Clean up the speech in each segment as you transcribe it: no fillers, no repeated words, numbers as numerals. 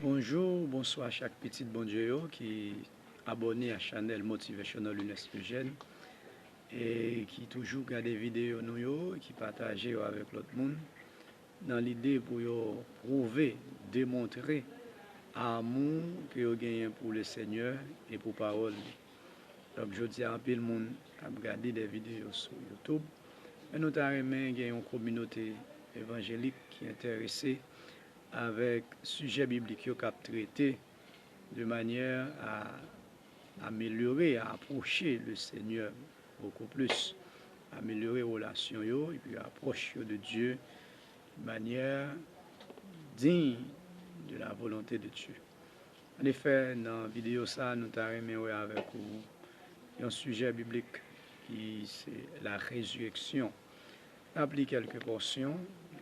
Bonjour, bonsoir à chaque petit bon Dieu qui est abonné à la chaîne Motivational Lunes Eugène et qui toujours regarde des vidéos nous et qui partage avec l'autre monde dans l'idée pour prouver, démontrer l'amour que vous gagnez pour le Seigneur et pour parole. Donc je dis à un peu le monde à regarder des vidéos sur YouTube. Et nous avons une communauté évangélique qui est intéressée avec sujet biblique qui a traité de manière à améliorer, à approcher le Seigneur beaucoup plus, améliorer les relations et puis approcher de Dieu de manière digne de la volonté de Dieu. En effet, dans la vidéo ça, nous avons avec vous un sujet biblique qui c'est la résurrection. Appliquer quelques portions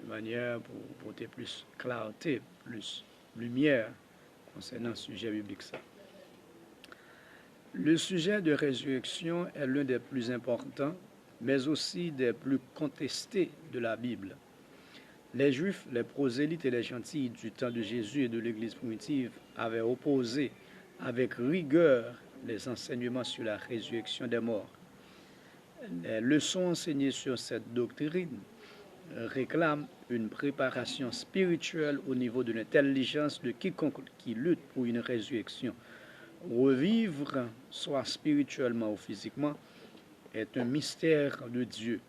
de manière pour porter plus clarté, plus lumière concernant le sujet biblique ça. Le sujet de résurrection est l'un des plus importants, mais aussi des plus contestés de la Bible. Les Juifs, les prosélytes et les gentils du temps de Jésus et de l'Église primitive avaient opposé avec rigueur les enseignements sur la résurrection des morts. Les leçons enseignées sur cette doctrine réclament une préparation spirituelle au niveau de l'intelligence de quiconque qui lutte pour une résurrection. Revivre, soit spirituellement ou physiquement, est un mystère de Dieu.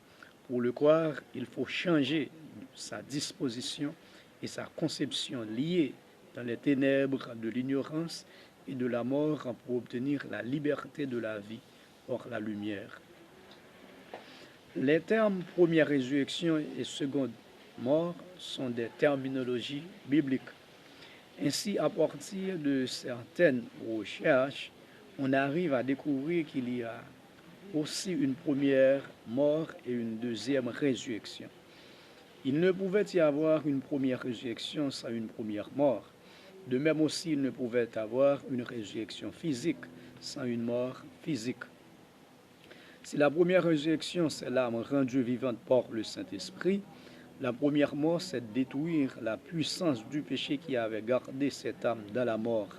Pour le croire, il faut changer sa disposition et sa conception liée dans les ténèbres de l'ignorance et de la mort pour obtenir la liberté de la vie hors la lumière. Les termes première résurrection et seconde mort sont des terminologies bibliques. Ainsi, à partir de certaines recherches, on arrive à découvrir qu'il y a aussi une première mort et une deuxième résurrection. Il ne pouvait y avoir une première résurrection sans une première mort. De même aussi, il ne pouvait y avoir une résurrection physique sans une mort physique. Si la première résurrection, c'est l'âme rendue vivante par le Saint-Esprit, la première mort, c'est détruire la puissance du péché qui avait gardé cette âme dans la mort.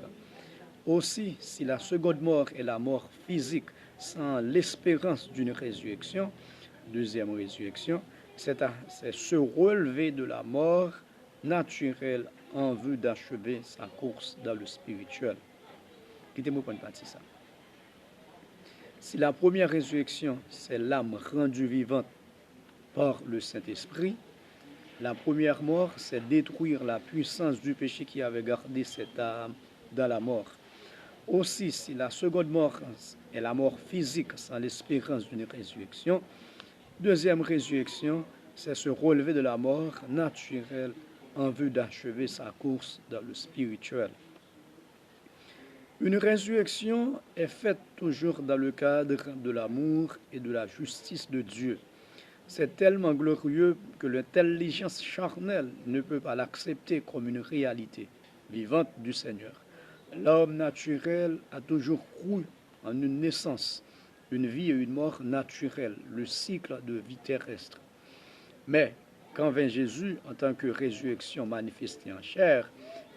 Aussi, si la seconde mort est la mort physique sans l'espérance d'une résurrection, deuxième résurrection, c'est se relever de la mort naturelle en vue d'achever sa course dans le spirituel. Quittez-moi pour une partie ça. Si la première résurrection, c'est l'âme rendue vivante par le Saint-Esprit, la première mort, c'est détruire la puissance du péché qui avait gardé cette âme dans la mort. Aussi, si la seconde mort est la mort physique sans l'espérance d'une résurrection, deuxième résurrection, c'est se relever de la mort naturelle en vue d'achever sa course dans le spirituel. Une résurrection est faite toujours dans le cadre de l'amour et de la justice de Dieu. C'est tellement glorieux que l'intelligence charnelle ne peut pas l'accepter comme une réalité vivante du Seigneur. L'homme naturel a toujours cru en une naissance, une vie et une mort naturelle, le cycle de vie terrestre. Mais quand vint Jésus en tant que résurrection manifestée en chair,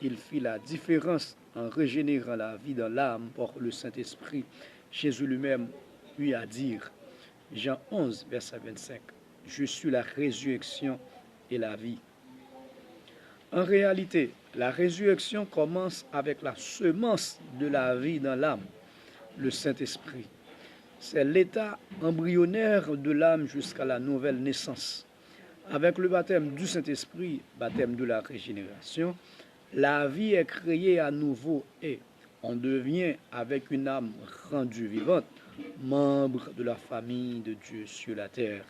il fit la différence en régénérant la vie dans l'âme par le Saint-Esprit. Jésus lui-même lui a dit, Jean 11, verset 25, « Je suis la résurrection et la vie ». En réalité, la résurrection commence avec la semence de la vie dans l'âme, le Saint-Esprit. C'est l'état embryonnaire de l'âme jusqu'à la nouvelle naissance. Avec le baptême du Saint-Esprit, baptême de la régénération, la vie est créée à nouveau et on devient, avec une âme rendue vivante, membre de la famille de Dieu sur la terre.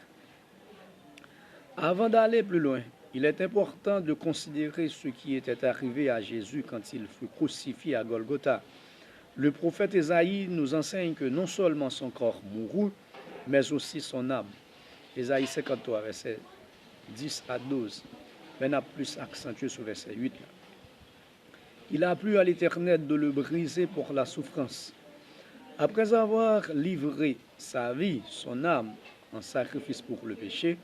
Avant d'aller plus loin, il est important de considérer ce qui était arrivé à Jésus quand il fut crucifié à Golgotha. Le prophète Ésaïe nous enseigne que non seulement son corps mourut, mais aussi son âme. Ésaïe 53, verset 10 à 12. On a plus accentué sur verset 8. Il a plu à l'Éternel de le briser pour la souffrance. Après avoir livré sa vie, son âme, en sacrifice pour le péché,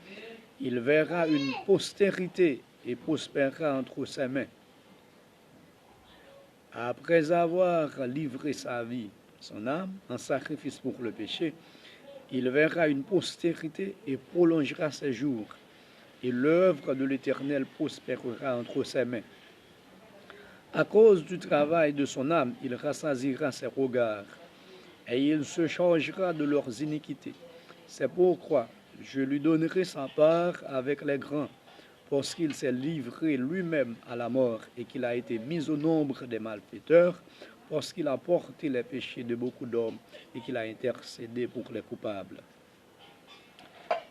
il verra une postérité et prospérera entre ses mains. Après avoir livré sa vie, son âme, en sacrifice pour le péché, il verra une postérité et prolongera ses jours, et l'œuvre de l'Éternel prospérera entre ses mains. À cause du travail de son âme, il rassasiera ses regards, et il se chargera de leurs iniquités. C'est pourquoi je lui donnerai sa part avec les grands, parce qu'il s'est livré lui-même à la mort et qu'il a été mis au nombre des malfaiteurs, parce qu'il a porté les péchés de beaucoup d'hommes et qu'il a intercédé pour les coupables.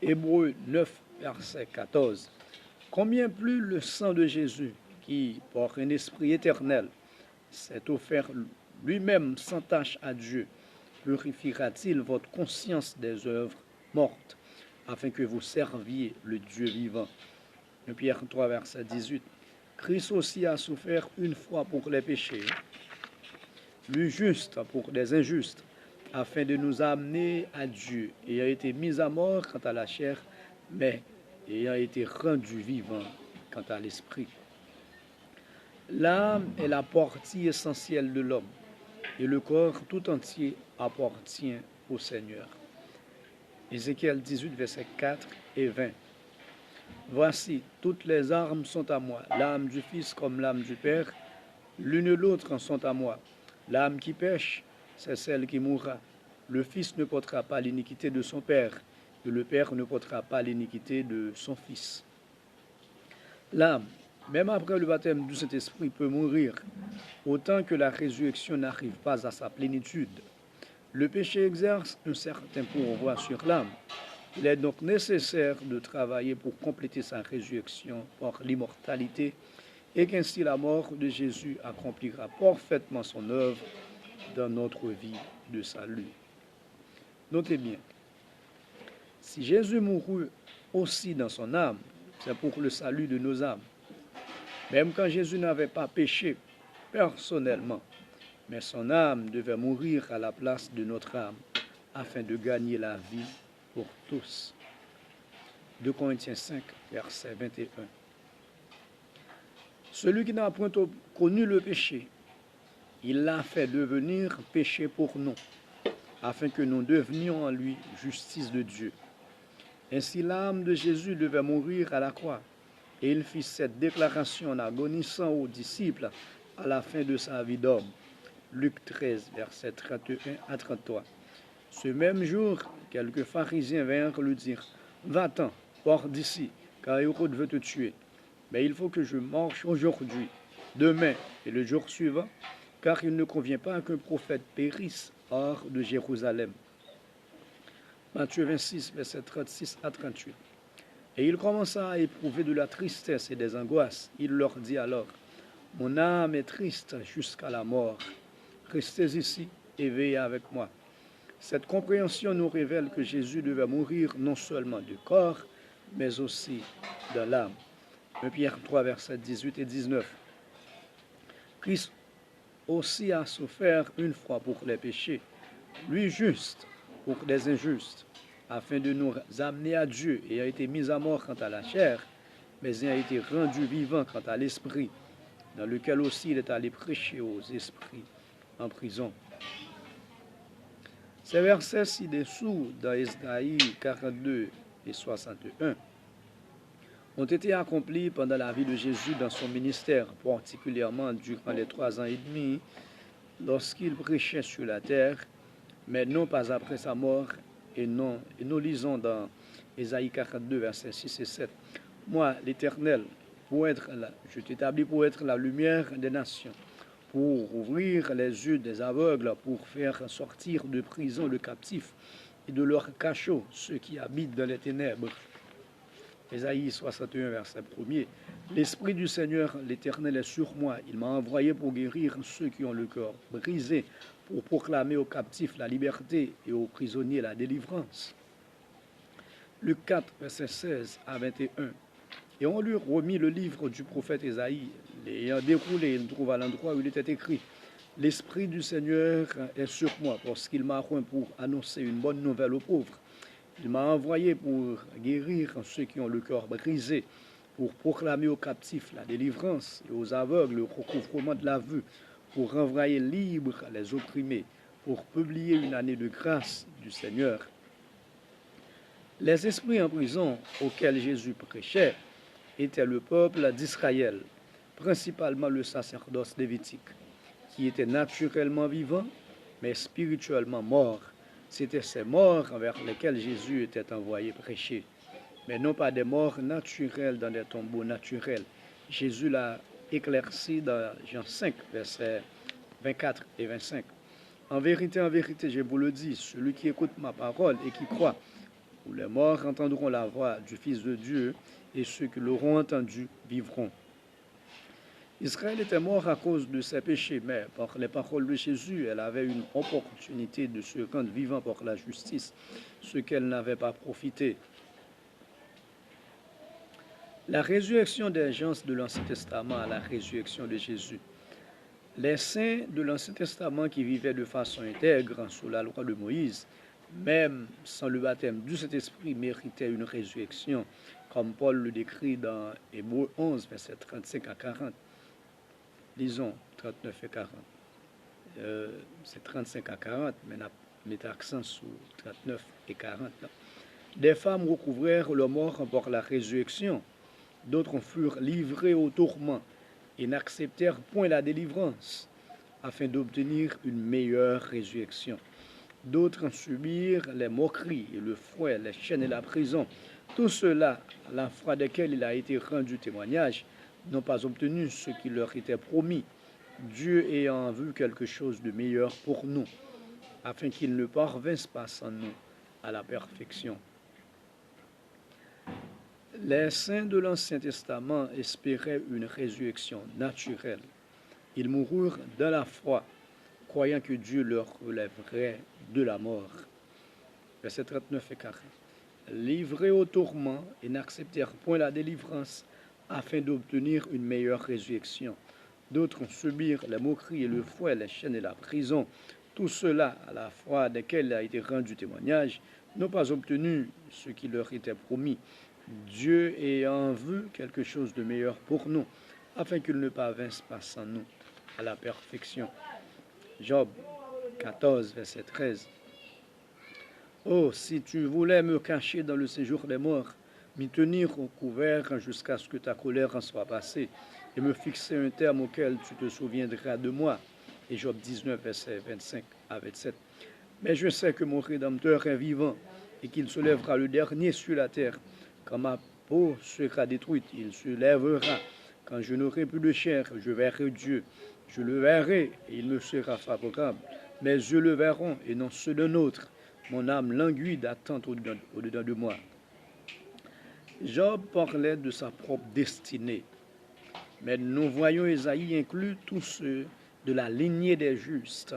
Hébreux 9, verset 14. Combien plus le sang de Jésus, qui, par un esprit éternel, s'est offert lui-même sans tache à Dieu, purifiera-t-il votre conscience des œuvres mortes, afin que vous serviez le Dieu vivant. 1 Pierre 3, verset 18. Christ aussi a souffert une fois pour les péchés, le juste pour les injustes, afin de nous amener à Dieu, ayant été mis à mort quant à la chair, mais ayant été rendu vivant quant à l'esprit. L'âme est la partie essentielle de l'homme, et le corps tout entier appartient au Seigneur. Ézéchiel 18, versets 4 et 20. Voici, toutes les armes sont à moi, l'âme du Fils comme l'âme du Père, l'une et l'autre sont à moi. L'âme qui pêche, c'est celle qui mourra. Le Fils ne portera pas l'iniquité de son Père, et le Père ne portera pas l'iniquité de son Fils. L'âme, même après le baptême du Saint-Esprit, peut mourir, autant que la résurrection n'arrive pas à sa plénitude. Le péché exerce un certain pouvoir sur l'âme. Il est donc nécessaire de travailler pour compléter sa résurrection par l'immortalité et qu'ainsi la mort de Jésus accomplira parfaitement son œuvre dans notre vie de salut. Notez bien, si Jésus mourut aussi dans son âme, c'est pour le salut de nos âmes. Même quand Jésus n'avait pas péché personnellement, mais son âme devait mourir à la place de notre âme afin de gagner la vie pour tous. 2 Corinthiens 5, verset 21. Celui qui n'a point connu le péché, il l'a fait devenir péché pour nous, afin que nous devenions en lui justice de Dieu. Ainsi l'âme de Jésus devait mourir à la croix, et il fit cette déclaration en agonissant aux disciples à la fin de sa vie d'homme. Luc 13, versets 31 à 33. Ce même jour, quelques pharisiens vinrent lui dire, « Va-t'en, pars d'ici, car Hérode veut te tuer. Mais il faut que je marche aujourd'hui, demain et le jour suivant, car il ne convient pas qu'un prophète périsse hors de Jérusalem. » Matthieu 26, versets 36 à 38. Et il commença à éprouver de la tristesse et des angoisses. Il leur dit alors, « Mon âme est triste jusqu'à la mort. Restez ici et veillez avec moi. » Cette compréhension nous révèle que Jésus devait mourir non seulement du corps, mais aussi de l'âme. 1 Pierre 3, versets 18 et 19. Christ aussi a souffert une fois pour les péchés, lui juste pour les injustes, afin de nous amener à Dieu et a été mis à mort quant à la chair, mais il a été rendu vivant quant à l'esprit, dans lequel aussi il est allé prêcher aux esprits en prison. Ces versets ci-dessous, dans Ésaïe 42 et 61, ont été accomplis pendant la vie de Jésus dans son ministère, particulièrement durant les 3 ans et demi, lorsqu'il prêchait sur la terre, mais non pas après sa mort, et nous lisons dans Ésaïe 42, versets 6 et 7. Moi, l'Éternel, je t'établis pour être la lumière des nations, pour ouvrir les yeux des aveugles, pour faire sortir de prison le captif et de leur cachot ceux qui habitent dans les ténèbres. Ésaïe 61, verset 1er. L'Esprit du Seigneur, l'Éternel, est sur moi. Il m'a envoyé pour guérir ceux qui ont le cœur brisé, pour proclamer aux captifs la liberté et aux prisonniers la délivrance. Luc 4, verset 16 à 21. Et on lui remit le livre du prophète Ésaïe. L'ayant déroulé, il trouve à l'endroit où il était écrit « L'Esprit du Seigneur est sur moi, parce qu'il m'a oint pour annoncer une bonne nouvelle aux pauvres. Il m'a envoyé pour guérir ceux qui ont le cœur brisé, pour proclamer aux captifs la délivrance et aux aveugles le recouvrement de la vue, pour renvoyer libres les opprimés, pour publier une année de grâce du Seigneur. Les esprits en prison auxquels Jésus prêchait étaient le peuple d'Israël, principalement le sacerdoce lévitique, qui était naturellement vivant, mais spirituellement mort. C'étaient ces morts envers lesquels Jésus était envoyé prêcher, mais non pas des morts naturelles dans des tombeaux naturels. Jésus l'a éclairci dans Jean 5, versets 24 et 25. En vérité, je vous le dis, celui qui écoute ma parole et qui croit, où les morts entendront la voix du Fils de Dieu, et ceux qui l'auront entendu vivront. Israël était mort à cause de ses péchés, mais par les paroles de Jésus, elle avait une opportunité de se rendre vivant par la justice, ce qu'elle n'avait pas profité. La résurrection des gens de l'Ancien Testament à la résurrection de Jésus. Les saints de l'Ancien Testament qui vivaient de façon intègre sous la loi de Moïse, même sans le baptême du Saint-Esprit, méritaient une résurrection, comme Paul le décrit dans Hébreux 11, versets 35 à 40. Lisons 39 et 40. C'est 35 à 40, mais on met accent sur 39 et 40. Là. Des femmes recouvrèrent leur mort par la résurrection, d'autres furent livrées au tourment et n'acceptèrent point la délivrance, afin d'obtenir une meilleure résurrection. D'autres subirent les moqueries et le fouet, les chaînes et la prison. Tout cela, à la foi desquels il a été rendu témoignage, n'ont pas obtenu ce qui leur était promis, Dieu ayant vu quelque chose de meilleur pour nous, afin qu'ils ne parvinssent pas sans nous à la perfection. Les saints de l'Ancien Testament espéraient une résurrection naturelle. Ils moururent dans la foi, croyant que Dieu leur relèverait de la mort. Versets 39 et 40. Livrés au tourment et n'acceptèrent point la délivrance, afin d'obtenir une meilleure résurrection. D'autres subirent les moqueries et le fouet, les chaînes et la prison. Tout cela, à la foi desquels a été rendu témoignage, n'ont pas obtenu ce qui leur était promis, Dieu ayant vu quelque chose de meilleur pour nous, afin qu'il ne parvinsse pas sans nous à la perfection. Job 14, verset 13. Oh, si tu voulais me cacher dans le séjour des morts, m'y tenir au couvert jusqu'à ce que ta colère en soit passée, et me fixer un terme auquel tu te souviendras de moi. Et Job 19, verset 25 à 27. Mais je sais que mon Rédempteur est vivant, et qu'il se lèvera le dernier sur la terre. Quand ma peau sera détruite, il se lèvera. Quand je n'aurai plus de chair, je verrai Dieu. Je le verrai, et il me sera favorable. Mes yeux le verront, et non ceux d'un autre. Mon âme languit d'attente au-dedans de moi. Job parlait de sa propre destinée. Mais nous voyons Ésaïe inclus tous ceux de la lignée des justes,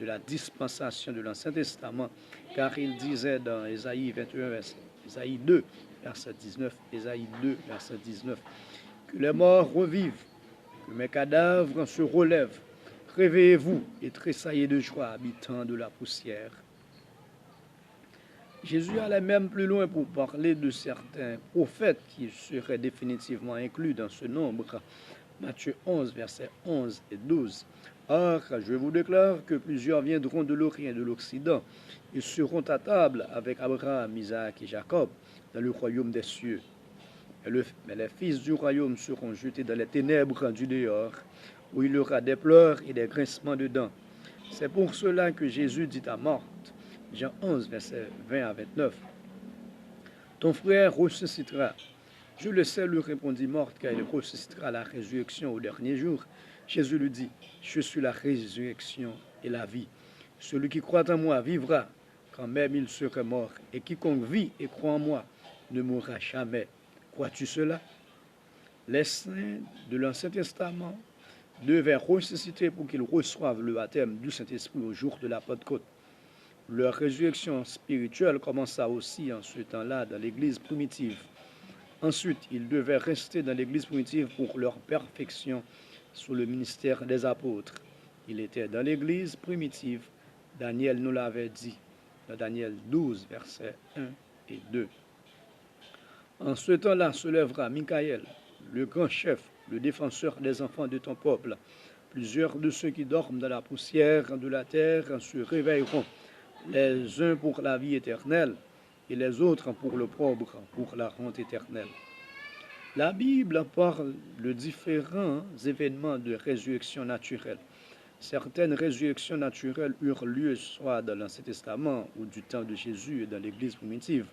de la dispensation de l'Ancien Testament, car il disait dans Ésaïe 21, Ésaïe 2, verset 19, Ésaïe 2, verset 19, que les morts revivent, que mes cadavres se relèvent. Réveillez-vous et tressaillez de joie, habitants de la poussière. Jésus allait même plus loin pour parler de certains prophètes qui seraient définitivement inclus dans ce nombre. Matthieu 11, versets 11 et 12. Or, je vous déclare que plusieurs viendront de l'Orient et de l'Occident. Ils seront à table avec Abraham, Isaac et Jacob dans le royaume des cieux. Mais les fils du royaume seront jetés dans les ténèbres du dehors, où il y aura des pleurs et des grincements de dents. C'est pour cela que Jésus dit à Marthe, Jean 11, versets 20 à 29. Ton frère ressuscitera. Je le sais, lui répondit Marthe, car il ressuscitera à la résurrection au dernier jour. Jésus lui dit, je suis la résurrection et la vie. Celui qui croit en moi vivra, quand même il serait mort. Et quiconque vit et croit en moi ne mourra jamais. Crois-tu cela? Les saints de l'Ancien Testament devaient ressusciter pour qu'ils reçoivent le baptême du Saint-Esprit au jour de la Pentecôte. Leur résurrection spirituelle commença aussi en ce temps-là dans l'Église primitive. Ensuite, ils devaient rester dans l'Église primitive pour leur perfection sous le ministère des apôtres. Ils étaient dans l'Église primitive. Daniel nous l'avait dit dans Daniel 12, versets 1 et 2. En ce temps-là se lèvera Michaël, le grand chef, le défenseur des enfants de ton peuple, Plusieurs de ceux qui dorment dans la poussière de la terre se réveilleront, les uns pour la vie éternelle et les autres pour l'opprobre, pour la honte éternelle. La Bible parle de différents événements de résurrection naturelle. Certaines résurrections naturelles eurent lieu soit dans l'Ancien Testament ou du temps de Jésus et dans l'Église primitive.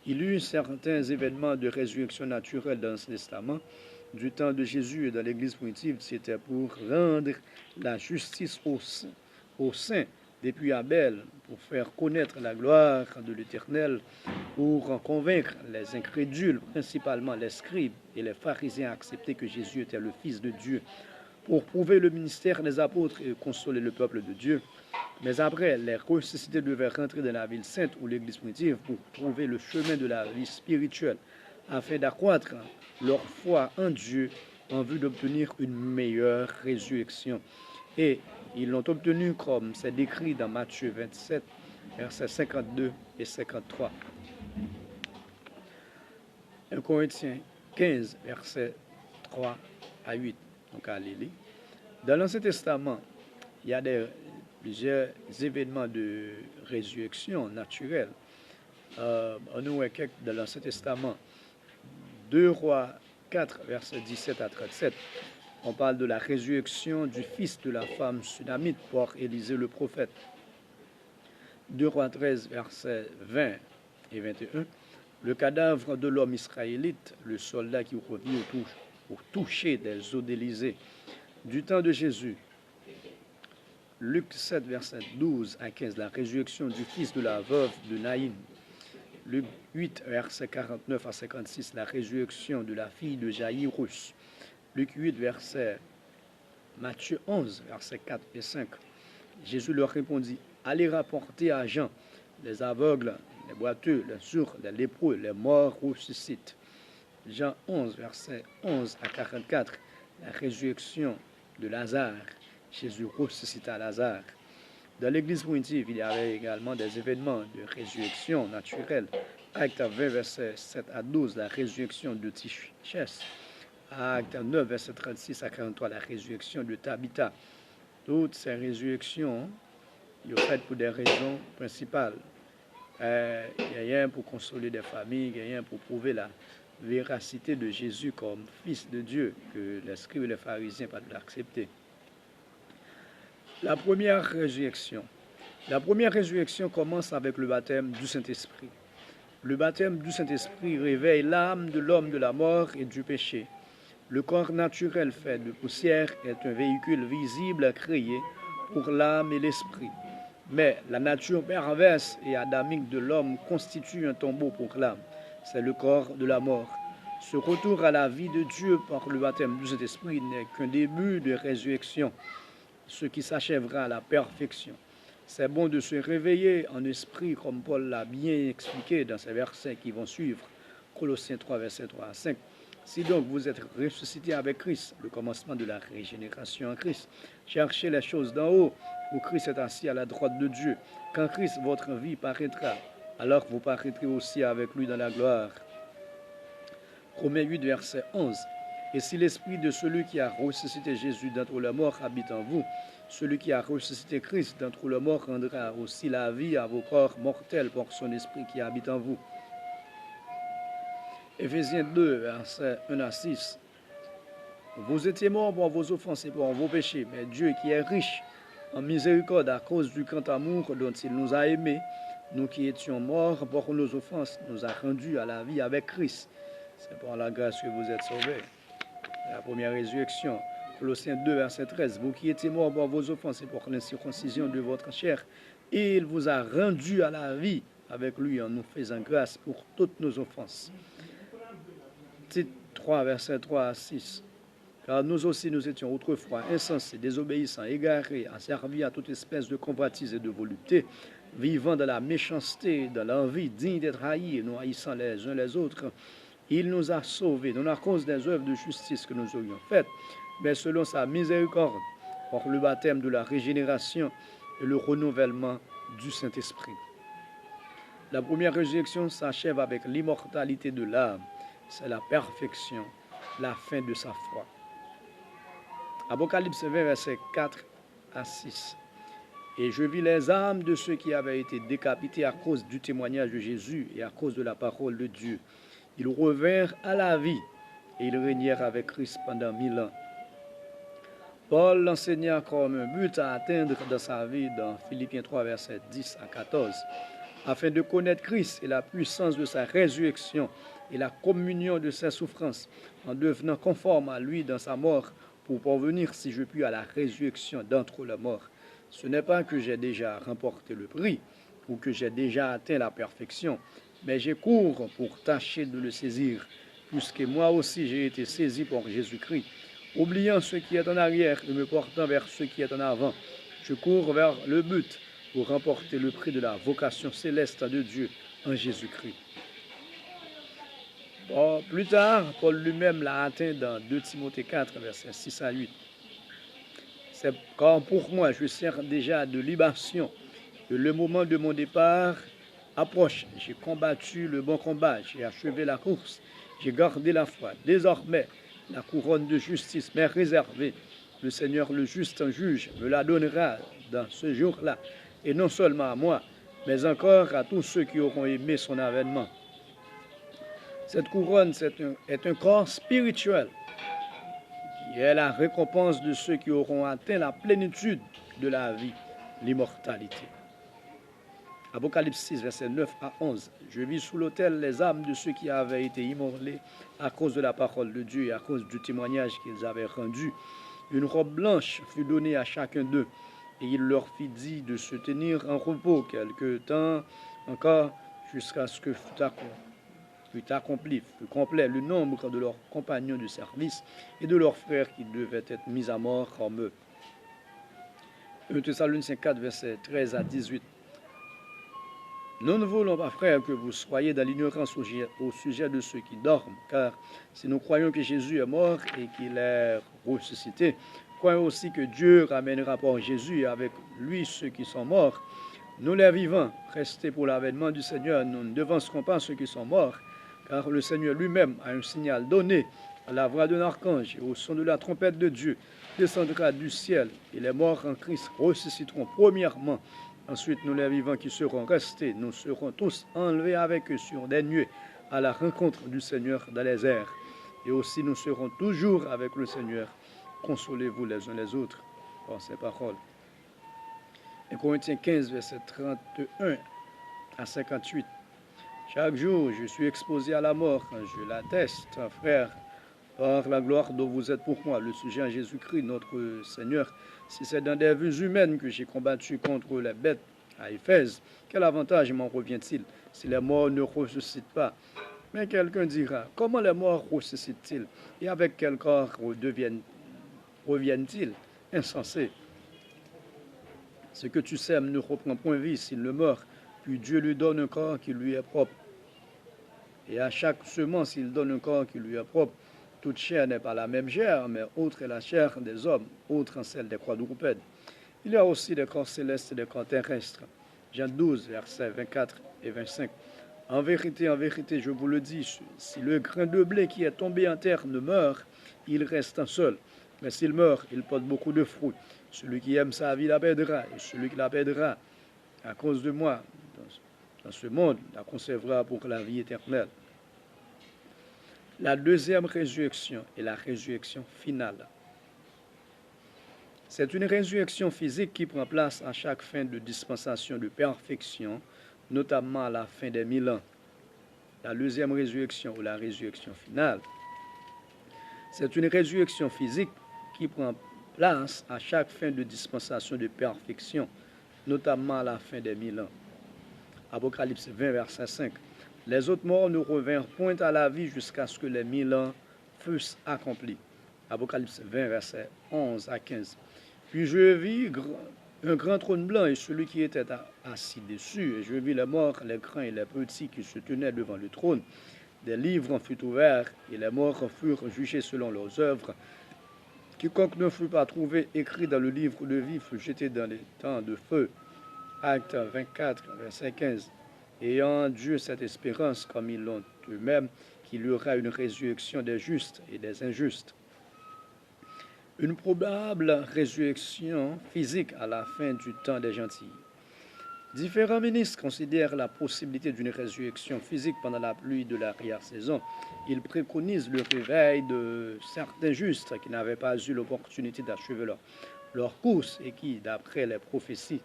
Il y eut certains événements de résurrection naturelle dans l'Ancien Testament. Du temps de Jésus et dans l'Église primitive, c'était pour rendre la justice aux saints depuis Abel, pour faire connaître la gloire de l'Éternel, pour convaincre les incrédules, principalement les scribes et les pharisiens, à accepter que Jésus était le Fils de Dieu, pour prouver le ministère des apôtres et consoler le peuple de Dieu. Mais après, les ressuscités devaient rentrer dans la ville sainte ou l'église primitive pour trouver le chemin de la vie spirituelle, afin d'accroître leur foi en Dieu en vue d'obtenir une meilleure résurrection. Et ils l'ont obtenu comme c'est décrit dans Matthieu 27, versets 52 et 53. 1 Corinthiens 15, versets 3 à 8. Donc, allez-y. Dans l'Ancien Testament, il y a plusieurs événements de résurrection naturelle. On nous voit dans l'Ancien Testament, 2 Rois 4, versets 17 à 37. On parle de la résurrection du fils de la femme sunamite par Élisée le prophète. 2 Rois 13, versets 20 et 21. Le cadavre de l'homme israélite, le soldat qui revient au toucher des eaux d'Élysée. Du temps de Jésus. Luc 7, verset 12 à 15. La résurrection du fils de la veuve de Naïm. Luc 8, verset 49 à 56. La résurrection de la fille de Jaïrus. Luc 8, verset Matthieu 11, versets 4 et 5. Jésus leur répondit, allez rapporter à Jean, les aveugles, les boiteux, les sourds, les lépreux, les morts ressuscitent. Jean 11, verset 11 à 44. La résurrection de Lazare. Jésus ressuscita Lazare. Dans l'église primitive, il y avait également des événements de résurrection naturelle. Acte 20, verset 7 à 12, la résurrection de Tichès. Acte 9, verset 36 à 43, la résurrection de Tabitha. Toutes ces résurrections, ils sont faites pour des raisons principales. Il y a un pour consoler des familles, il y a un pour prouver la véracité de Jésus comme Fils de Dieu, que les scribes et les pharisiens n'ont pas accepté. La première résurrection. La première résurrection commence avec le baptême du Saint-Esprit. Le baptême du Saint-Esprit réveille l'âme de l'homme de la mort et du péché. Le corps naturel fait de poussière est un véhicule visible créé pour l'âme et l'esprit. Mais la nature perverse et adamique de l'homme constitue un tombeau pour l'âme. C'est le corps de la mort. Ce retour à la vie de Dieu par le baptême du Saint-Esprit n'est qu'un début de résurrection, ce qui s'achèvera à la perfection. C'est bon de se réveiller en esprit, comme Paul l'a bien expliqué dans ces versets qui vont suivre, Colossiens 3, versets 3 à 5. Si donc vous êtes ressuscités avec Christ, le commencement de la régénération en Christ, cherchez les choses d'en haut, où Christ est assis à la droite de Dieu. Quand Christ, votre vie, paraîtra, alors vous paraîtrez aussi avec lui dans la gloire. Romains 8, verset 11. Et si l'esprit de celui qui a ressuscité Jésus d'entre les morts habite en vous, celui qui a ressuscité Christ d'entre les morts rendra aussi la vie à vos corps mortels par son esprit qui habite en vous. Éphésiens 2, versets 1 à 6. Vous étiez morts pour vos offenses et pour vos péchés, mais Dieu qui est riche en miséricorde à cause du grand amour dont il nous a aimés, nous qui étions morts pour nos offenses, nous a rendus à la vie avec Christ. C'est par la grâce que vous êtes sauvés. La première résurrection, Colossiens 2, verset 13. Vous qui étiez morts pour vos offenses et pour l'incirconcision de votre chair, il vous a rendus à la vie avec lui en nous faisant grâce pour toutes nos offenses. Tite 3, verset 3 à 6. Car nous aussi, nous étions autrefois insensés, désobéissants, égarés, asservis à toute espèce de convoitise et de volupté, vivant dans la méchanceté, dans l'envie, dignes d'être haïs, nous haïssant les uns les autres. Il nous a sauvés, non à cause des œuvres de justice que nous aurions faites, mais selon sa miséricorde, par le baptême de la régénération et le renouvellement du Saint-Esprit. La première résurrection s'achève avec l'immortalité de l'âme. C'est la perfection, la fin de sa foi. Apocalypse 20, versets 4 à 6. Et je vis les âmes de ceux qui avaient été décapités à cause du témoignage de Jésus et à cause de la parole de Dieu. Ils revinrent à la vie et ils régnèrent avec Christ pendant 1000 ans. Paul l'enseigna comme un but à atteindre dans sa vie dans Philippiens 3, versets 10 à 14, afin de connaître Christ et la puissance de sa résurrection et la communion de ses souffrances, en devenant conforme à lui dans sa mort, pour parvenir, si je puis, à la résurrection d'entre les morts. Ce n'est pas que j'ai déjà remporté le prix ou que j'ai déjà atteint la perfection, mais je cours pour tâcher de le saisir, puisque moi aussi j'ai été saisi par Jésus-Christ. Oubliant ce qui est en arrière et me portant vers ce qui est en avant, je cours vers le but pour remporter le prix de la vocation céleste de Dieu en Jésus-Christ. Bon, plus tard, Paul lui-même l'a atteint dans 2 Timothée 4, versets 6 à 8. C'est quand pour moi je sers déjà de libation, que le moment de mon départ approche. J'ai combattu le bon combat, j'ai achevé la course, j'ai gardé la foi. Désormais, la couronne de justice m'est réservée. Le Seigneur, le juste juge, me la donnera dans ce jour-là, et non seulement à moi, mais encore à tous ceux qui auront aimé son avènement. Cette couronne est un corps spirituel qui est la récompense de ceux qui auront atteint la plénitude de la vie, l'immortalité. Apocalypse 6, versets 9 à 11. Je vis sous l'autel les âmes de ceux qui avaient été immolés à cause de la parole de Dieu et à cause du témoignage qu'ils avaient rendu. Une robe blanche fut donnée à chacun d'eux, et il leur fit dit de se tenir en repos quelque temps encore jusqu'à ce que fût accompli, fut complet le nombre de leurs compagnons de service et de leurs frères qui devaient être mis à mort comme eux. 1 Thessaloniciens 4, versets 13 à 18. Nous ne voulons pas, frères, que vous soyez dans l'ignorance au sujet de ceux qui dorment, car si nous croyons que Jésus est mort et qu'il est ressuscité, croyons aussi que Dieu ramènera par Jésus et avec lui ceux qui sont morts. Nous les vivants, restés pour l'avènement du Seigneur, nous ne devancerons pas ceux qui sont morts, car le Seigneur lui-même a un signal donné à la voix d'un archange et au son de la trompette de Dieu, descendra du ciel, et les morts en Christ ressusciteront premièrement. Ensuite, nous les vivants qui serons restés, nous serons tous enlevés avec eux sur des nuées à la rencontre du Seigneur dans les airs. Et aussi nous serons toujours avec le Seigneur. Consolez-vous les uns les autres par ces paroles. Et Corinthiens 15, verset 31 à 58. Chaque jour, je suis exposé à la mort. Je l'atteste, frère, par la gloire dont vous êtes pour moi, le sujet en Jésus-Christ, notre Seigneur. Si c'est dans des vues humaines que j'ai combattu contre les bêtes à Éphèse, quel avantage m'en revient-il si les morts ne ressuscitent pas? Mais quelqu'un dira, comment les morts ressuscitent-ils? Et avec quel corps reviennent-ils? Insensé. Ce que tu sèmes ne reprend point vie s'il ne meurt, puis Dieu lui donne un corps qui lui est propre. Et à chaque semence, il donne un corps qui lui est propre. Toute chair n'est pas la même chair, mais autre est la chair des hommes, autre en celle des quadrupèdes. Il y a aussi des corps célestes et des corps terrestres. Jean 12, versets 24 et 25. En vérité, je vous le dis, si le grain de blé qui est tombé en terre ne meurt, il reste un seul. Mais s'il meurt, il porte beaucoup de fruits. Celui qui aime sa vie la perdra, et celui qui la perdra à cause de moi, dans ce monde, la conservera pour la vie éternelle. La deuxième résurrection est la résurrection finale. C'est une résurrection physique qui prend place à chaque fin de dispensation de perfection, notamment à la fin des 1000 ans. La deuxième résurrection ou la résurrection finale, c'est une résurrection physique qui prend place à chaque fin de dispensation de perfection, notamment à la fin des 1000 ans. Apocalypse 20, verset 5. Les autres morts ne revinrent point à la vie jusqu'à ce que les 1000 ans fussent accomplis. Apocalypse 20, verset 11 à 15. Puis je vis un grand trône blanc et celui qui était assis dessus. Et je vis les morts, les grands et les petits qui se tenaient devant le trône. Des livres en furent ouverts et les morts furent jugés selon leurs œuvres. Quiconque ne fut pas trouvé écrit dans le livre de vie fut jeté dans les temps de feu. Acte 24, verset 15. Ayant Dieu cette espérance, comme ils l'ont eux-mêmes, qu'il y aura une résurrection des justes et des injustes. Une probable résurrection physique à la fin du temps des gentils. Différents ministres considèrent la possibilité d'une résurrection physique pendant la pluie de l'arrière-saison. Ils préconisent le réveil de certains justes qui n'avaient pas eu l'opportunité d'achever leur course et qui, d'après les prophéties,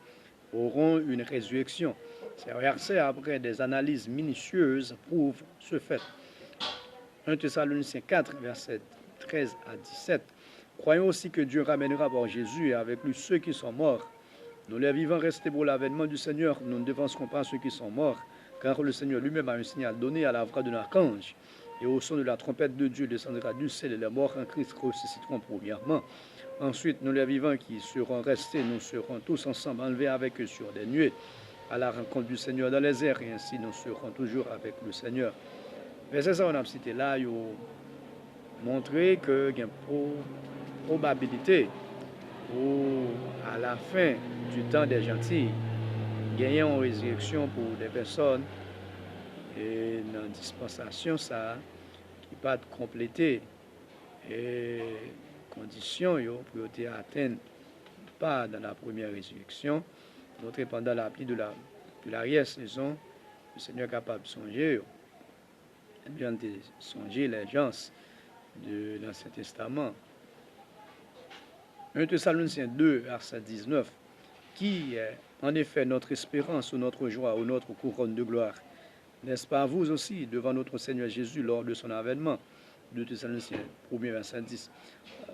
auront une résurrection. Ces versets, après des analyses minutieuses, prouvent ce fait. 1 Thessaloniciens 4, versets 13 à 17. Croyons aussi que Dieu ramènera par Jésus et avec lui ceux qui sont morts. Nous les vivants restés pour l'avènement du Seigneur, nous ne dévancerons pas ceux qui sont morts, car le Seigneur lui-même a un signal donné à la voix de l'archange. Et au son de la trompette de Dieu descendra du ciel et les morts en Christ ressusciteront premièrement. Ensuite, nous les vivants qui seront restés, nous serons tous ensemble enlevés avec eux sur des nuées, à la rencontre du Seigneur dans les airs, et ainsi nous serons toujours avec le Seigneur. Mais c'est ça qu'on a cité là, il a montré qu'il y a une probabilité où, à la fin du temps des gentils, gagnant une résurrection pour des personnes et dans la dispensation, ça qui pas complété et conditions pour atteindre pas dans la première résurrection, notre pendant la pluie de l'arrière-saison, le Seigneur est capable de songer, bien de songer les gens de l'Ancien Testament. 1 Thessaloniciens 2, verset 19, qui est en effet notre espérance ou notre joie ou notre couronne de gloire. N'est-ce pas vous aussi, devant notre Seigneur Jésus lors de son avènement? 2 Thessaloniciens 1, verset 10.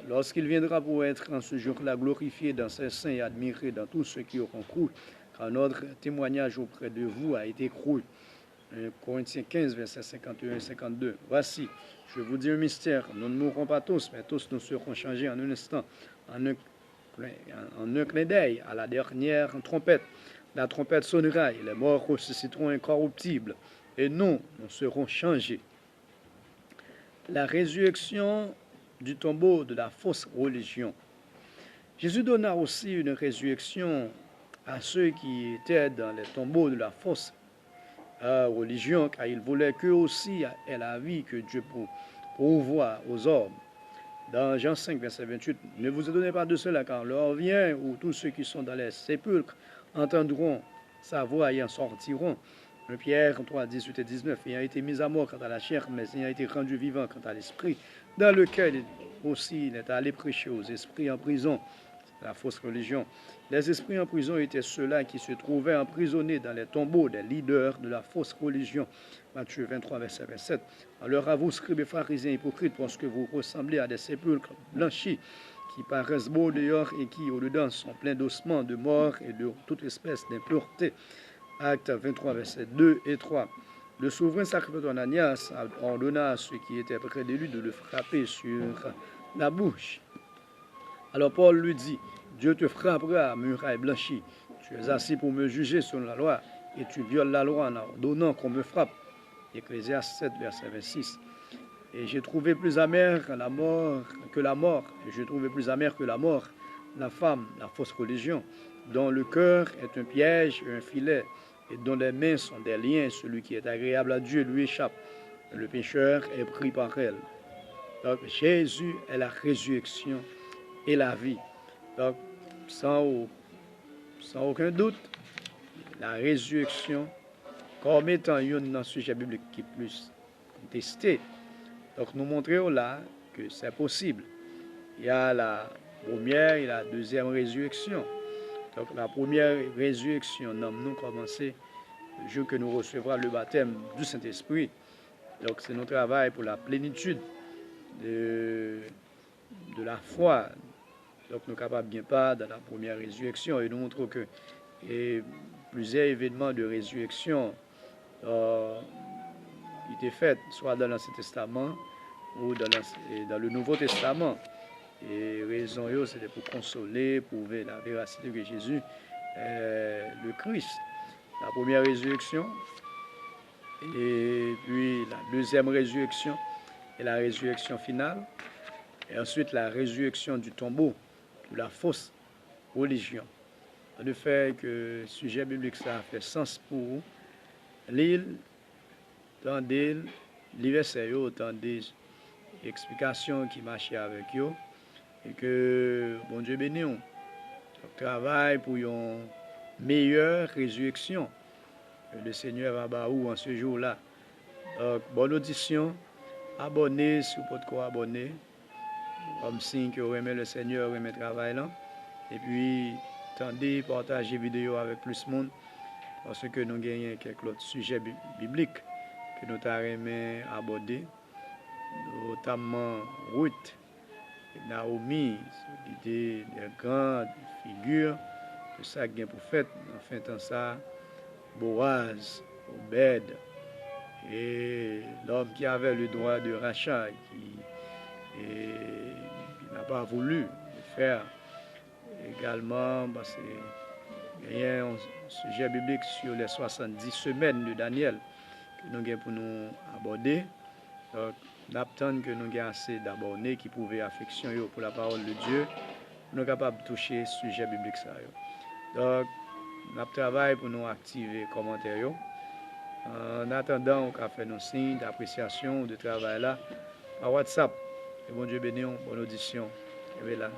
Lorsqu'il viendra pour être en ce jour-là glorifié dans ses saints et admiré dans tous ceux qui auront cru, car notre témoignage auprès de vous a été cru. 1 Corinthiens 15, verset 51 et 52. Voici, je vous dis un mystère, nous ne mourrons pas tous, mais tous nous serons changés en un instant, en un clin d'œil, à la dernière trompette. La trompette sonnera et les morts ressusciteront incorruptibles, et nous serons changés. La résurrection du tombeau de la fausse religion. Jésus donna aussi une résurrection à ceux qui étaient dans les tombeaux de la fausse religion, car il voulait qu'eux aussi aient la vie que Dieu pourvoit aux hommes. Dans Jean 5, verset 28, ne vous étonnez pas de cela, car l'heure vient où tous ceux qui sont dans les sépulcres entendront sa voix et en sortiront. 1 Pierre 3, 18 et 19, ayant été mis à mort quant à la chair, mais ayant été rendu vivant quant à l'esprit, dans lequel aussi il est allé prêcher aux esprits en prison, la fausse religion. Les esprits en prison étaient ceux-là qui se trouvaient emprisonnés dans les tombeaux des leaders de la fausse religion. Matthieu 23, verset 27. Alors à vous, scribes et pharisiens hypocrites, parce que vous ressemblez à des sépulcres blanchis, qui paraissent beaux dehors et qui, au-dedans, sont pleins d'ossements, de morts et de toute espèce d'impureté. Acte 23, versets 2 et 3. Le souverain sacrificateur Ananias ordonna à ceux qui étaient près de lui de le frapper sur la bouche. Alors Paul lui dit, Dieu te frappera à muraille blanchie. Tu es assis pour me juger selon la loi, et tu violes la loi en ordonnant qu'on me frappe. Ecclésiaste 7, verset 26. Et j'ai trouvé plus amère que la mort, et j'ai trouvé plus amère que la mort, la femme, la fausse religion, dont le cœur est un piège et un filet, et dont les mains sont des liens. Celui qui est agréable à Dieu lui échappe. Le pécheur est pris par elle. Donc Jésus est la résurrection et la vie. Donc, sans aucun doute, la résurrection, comme étant un sujet biblique qui est plus contesté, donc nous montrons là que c'est possible. Il y a la première et la deuxième résurrection. Donc la première résurrection, nous commencé le jour que nous recevrons le baptême du Saint-Esprit. Donc c'est notre travail pour la plénitude de la foi. Donc nous sommes capables bien pas dans la première résurrection et nous montrons que plusieurs événements de résurrection étaient faits soit dans l'Ancien Testament ou dans le Nouveau Testament. Et raison, c'était pour consoler, prouver la véracité que Jésus est le Christ. La première résurrection, et puis la deuxième résurrection et la résurrection finale, et ensuite la résurrection du tombeau de la fausse religion. Le fait que le sujet biblique ça fait sens pour vous, l'île, tendez les versets, tendez explications qui marchaient avec eux, et que bon Dieu bénisse. On travaille pour une meilleure résurrection. Le Seigneur va baou en ce jour-là. Donc, bonne audition. Abonnez si vous pouvez quoi abonner. Comme signe que vous aimez le Seigneur, vous aimez le travail là. Et puis, tendez, partagez la vidéo avec plus de monde. Parce que nous gagnons quelques autres sujets bibliques que nous avons abordés. Notamment Ruth, Naomi, qui étaient des grandes figures de ça qui est pour fait. Enfin, tant ça, Boaz, Obed, et l'homme qui avait le droit de rachat, qui n'a pas voulu le faire. Également, parce qu'il y a un sujet biblique sur les 70 semaines de Daniel que nous avons pour nous aborder. Donc, nous attendons que nous ayons assez d'abonnés qui pouvaient affection pour la parole de Dieu. Nous sommes capables de toucher ce sujet biblique. Donc, nous travaillons pour nous activer les commentaires. En attendant, on peut faire nos signes d'appréciation de travail là par WhatsApp. Et bon Dieu béni, bonne audition. Et là.